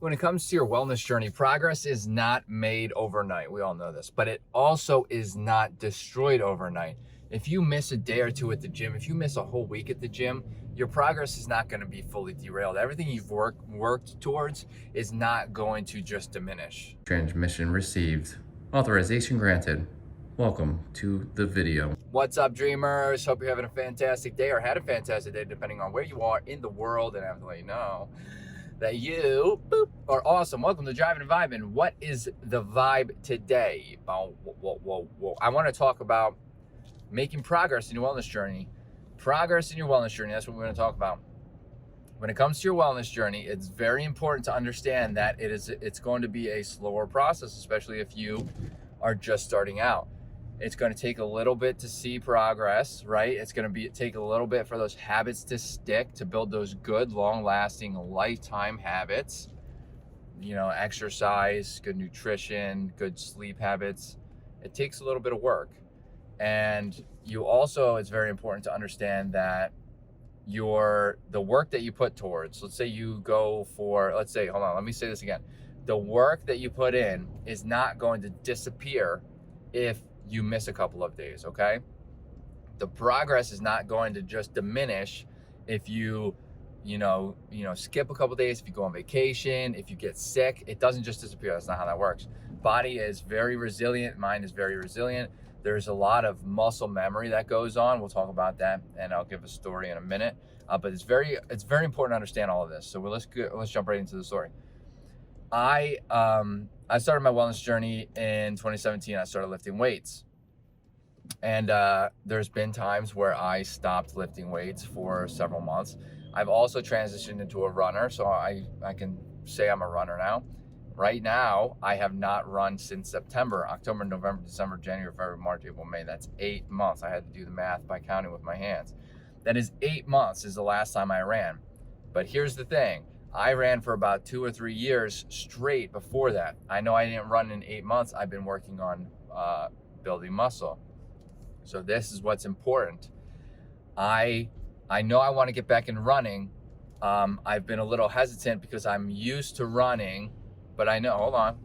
When it comes to your wellness journey, progress is not made overnight. We all know this, but it also is not destroyed overnight. If you miss a day or two at the gym, if you miss a whole week at the gym, your progress is not going to be fully derailed. Everything you've worked towards is not going to just diminish. Transmission received. Authorization granted. Welcome to the video. What's up, dreamers? Hope you're having a fantastic day or had a fantastic day, depending on where you are in the world. And I have to let you know that you are awesome. Welcome to Driving and Vibing. What is the vibe today? I want to talk about making progress in your wellness journey. Progress in your wellness journey. That's what we're going to talk about. When it comes to your wellness journey, it's very important to understand that it's going to be a slower process, especially if you are just starting out. It's going to take a little bit to see progress, right? It's going to take a little bit for those habits to stick, to build those good, long-lasting, lifetime habits. You know, exercise, good nutrition, good sleep habits. It takes a little bit of work. And it's very important to understand that the work that you put towards, let's say you go for, let me say this again. The work that you put in is not going to disappear if you miss a couple of days, okay? The progress is not going to just diminish if you skip a couple days, if you go on vacation, if you get sick. It doesn't just disappear. That's not how that works. Body is very resilient. Mind is very resilient. There's a lot of muscle memory that goes on. We'll talk about that, and I'll give a story in a minute. But it's very important to understand all of this. So let's jump right into the story. I started my wellness journey in 2017. I started lifting weights. And there's been times where I stopped lifting weights for several months. I've also transitioned into a runner, so I can say I'm a runner now. Right now, I have not run since September, October, November, December, January, February, March, April, May. That's 8 months. I had to do the math by counting with my hands. That is 8 months is the last time I ran. But here's the thing. I ran for about 2 or 3 years straight before that. I know I didn't run in 8 months. I've been working on building muscle. So this is what's important. I know I want to get back in running. I've been a little hesitant because I'm used to running, but I know, hold on,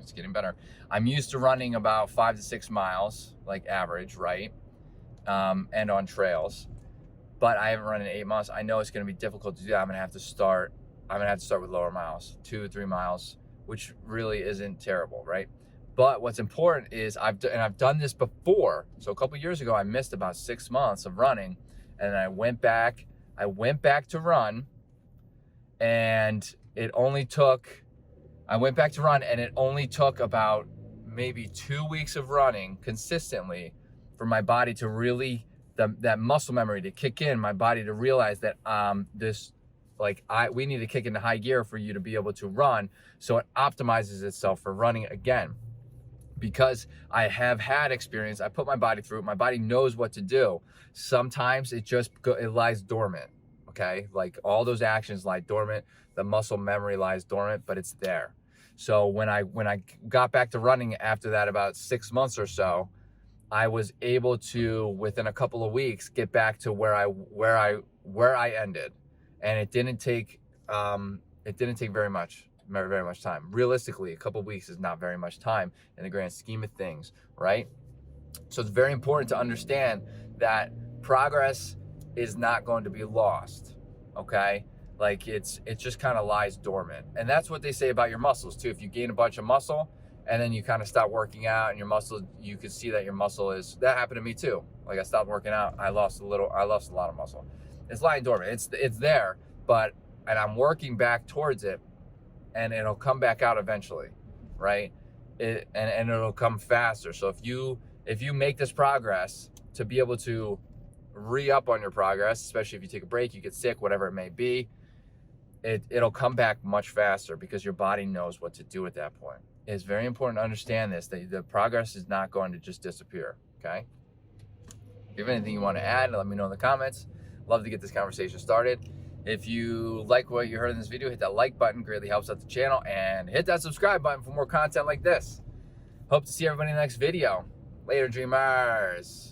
it's getting better. I'm used to running about 5 to 6 miles, like average, right? And on trails. But I haven't run in 8 months. I know it's going to be difficult to do that. I'm going to have to start with lower miles, 2 or 3 miles, which really isn't terrible, right? But what's important is I've done this before. So a couple years ago, I missed about 6 months of running, and I went back to run, and it only took about maybe 2 weeks of running consistently for my body to really, that muscle memory to kick in, my body to realize that we need to kick into high gear for you to be able to run, so it optimizes itself for running again. Because I have had experience, I put my body through it. My body knows what to do. Sometimes it lies dormant, okay? Like all those actions lie dormant. The muscle memory lies dormant, but it's there. So when I got back to running after that, about 6 months or so, I was able to, within a couple of weeks, get back to where I ended, and it didn't take very much time. Realistically, a couple of weeks is not very much time in the grand scheme of things, right? So it's very important to understand that progress is not going to be lost, okay? Like it's just kind of lies dormant. And that's what they say about your muscles too. If you gain a bunch of muscle and then you kind of stop working out, and your muscle, you can see that your muscle that happened to me too. Like I stopped working out, I lost a lot of muscle. It's lying dormant. It's there, and I'm working back towards it, and it'll come back out eventually, right? And it'll come faster. So if you make this progress, to be able to re-up on your progress, especially if you take a break, you get sick, whatever it may be, it'll come back much faster because your body knows what to do at that point. It's very important to understand this, that the progress is not going to just disappear, okay? If you have anything you want to add, let me know in the comments. Love to get this conversation started. If you like what you heard in this video, hit that like button, greatly helps out the channel, and hit that subscribe button for more content like this. Hope to see everybody in the next video. Later, dreamers.